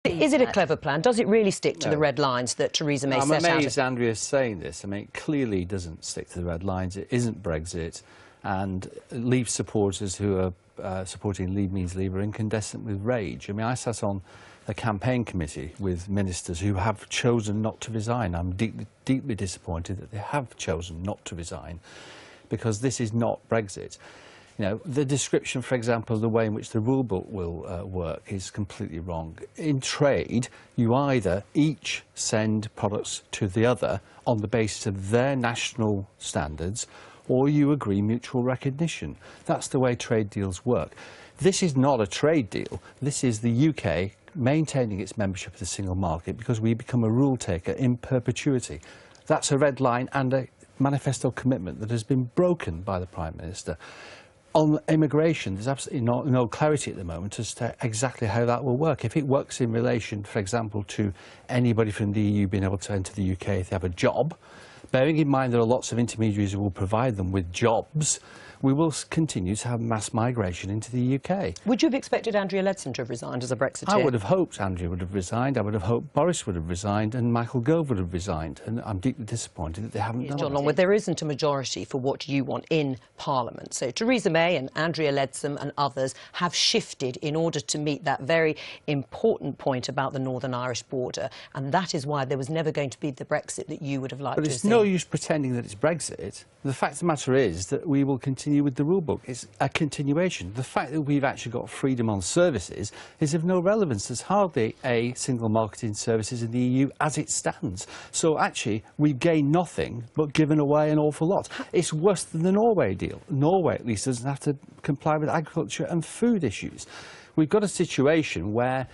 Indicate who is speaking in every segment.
Speaker 1: Is it a clever plan? Does it really stick to the red lines that Theresa May set out?
Speaker 2: I'm amazed Andrea's saying this. I mean, it clearly doesn't stick to the red lines. It isn't Brexit. And Leave supporters who are supporting Leave Means Leave are incandescent with rage. I mean, I sat on a campaign committee with ministers who have chosen not to resign. I'm deeply disappointed that they have chosen not to resign, because this is not Brexit. You know, the description, for example, of the way in which the rule book will work is completely wrong. In trade, you either each send products to the other on the basis of their national standards, or you agree mutual recognition. That's the way trade deals work. This is not a trade deal. This is the UK maintaining its membership of the single market because we become a rule taker in perpetuity. That's a red line and a manifesto commitment that has been broken by the Prime Minister. On immigration, there's absolutely no clarity at the moment as to exactly how that will work. If it works in relation, for example, to anybody from the EU being able to enter the UK if they have a job, bearing in mind there are lots of intermediaries who will provide them with jobs, we will continue to have mass migration into the UK.
Speaker 1: Would you have expected Andrea Leadsom to have resigned as a Brexiteer?
Speaker 2: I would have hoped Andrea would have resigned. I would have hoped Boris would have resigned and Michael Gove would have resigned. And I'm deeply disappointed that they haven't done
Speaker 1: John
Speaker 2: it.
Speaker 1: Longworth, there isn't a majority for what you want in Parliament. So Theresa May and Andrea Leadsom and others have shifted in order to meet that very important point about the Northern Irish border. And that is why there was never going to be the Brexit that you would have liked to have seen.
Speaker 2: But it's no use pretending that it's Brexit. The fact of the matter is that we will continue with the rule book. It's a continuation. The fact that we've actually got freedom on services is of no relevance. There's hardly a single market in services in the EU as it stands. So actually, we've gained nothing but given away an awful lot. It's worse than the Norway deal. Norway, at least, doesn't have to comply with agriculture and food issues. We've got a situation where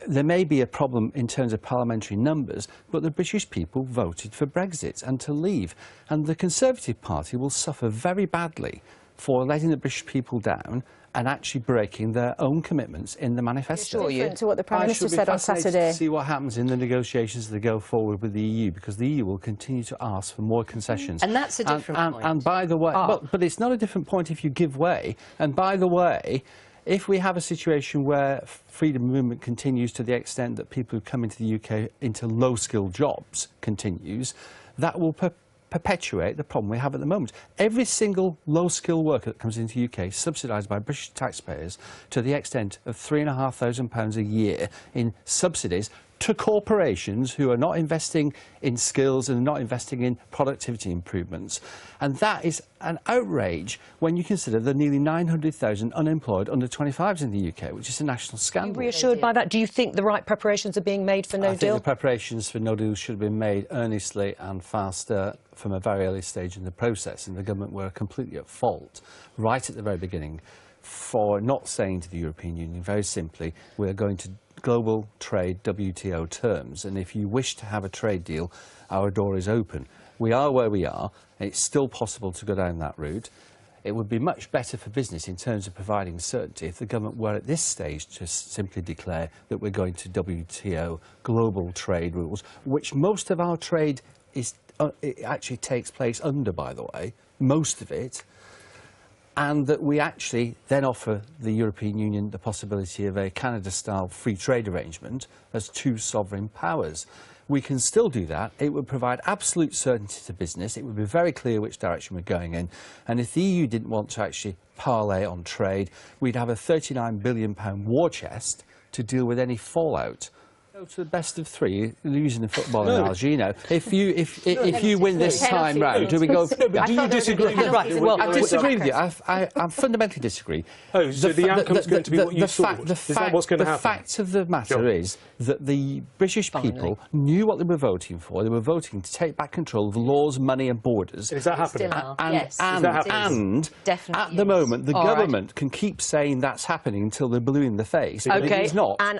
Speaker 2: there may be a problem in terms of parliamentary numbers, but the British people voted for Brexit and to leave. And the Conservative Party will suffer very badly for letting the British people down and actually breaking their own commitments in the manifesto.
Speaker 3: Different to what the Prime Minister said on Saturday.
Speaker 2: To see what happens in the negotiations that go forward with the EU, because the EU will continue to ask for more concessions.
Speaker 1: And that's a different point.
Speaker 2: And by the way, but it's not a different point if you give way. And by the way, if we have a situation where freedom of movement continues to the extent that people who come into the UK into low-skilled jobs continues, that will perpetuate the problem we have at the moment. Every single low-skilled worker that comes into the UK is subsidised by British taxpayers to the extent of £3,500 a year in subsidies to corporations who are not investing in skills and not investing in productivity improvements. And that is an outrage when you consider the nearly 900,000 unemployed under 25s in the UK, which is a national scandal.
Speaker 1: Are you reassured by that? Do you think the right preparations are being made for no deal?
Speaker 2: I think the preparations for no deal should have been made earnestly and faster from a very early stage in the process, and the government were completely at fault right at the very beginning for not saying to the European Union very simply, we're going to global trade WTO terms, and if you wish to have a trade deal, our door is open. We are where we are, and it's still possible to go down that route. It would be much better for business in terms of providing certainty if the government were at this stage to simply declare that we're going to WTO global trade rules, which most of our trade is it actually takes place under, by the way, most of it, and that we actually then offer the European Union the possibility of a Canada-style free trade arrangement as two sovereign powers. We can still do that. It would provide absolute certainty to business. It would be very clear which direction we're going in. And if the EU didn't want to actually parlay on trade, we'd have a £39 billion war chest to deal with any fallout. Go to the best of three, using the football analogy, you know. If you win this time round, do we go?
Speaker 4: Do you disagree?
Speaker 2: Well, I disagree with you. I fundamentally disagree.
Speaker 4: Oh, so the outcome's going to be what you thought? Is that what's going to happen?
Speaker 2: The fact of the matter is that the British people knew what they were voting for. They were voting to take back control of laws, money and borders.
Speaker 4: Is that happening?
Speaker 3: Yes.
Speaker 2: And at the moment, the government can keep saying that's happening until they're blue in the face.
Speaker 1: Okay.
Speaker 2: It's not.
Speaker 1: And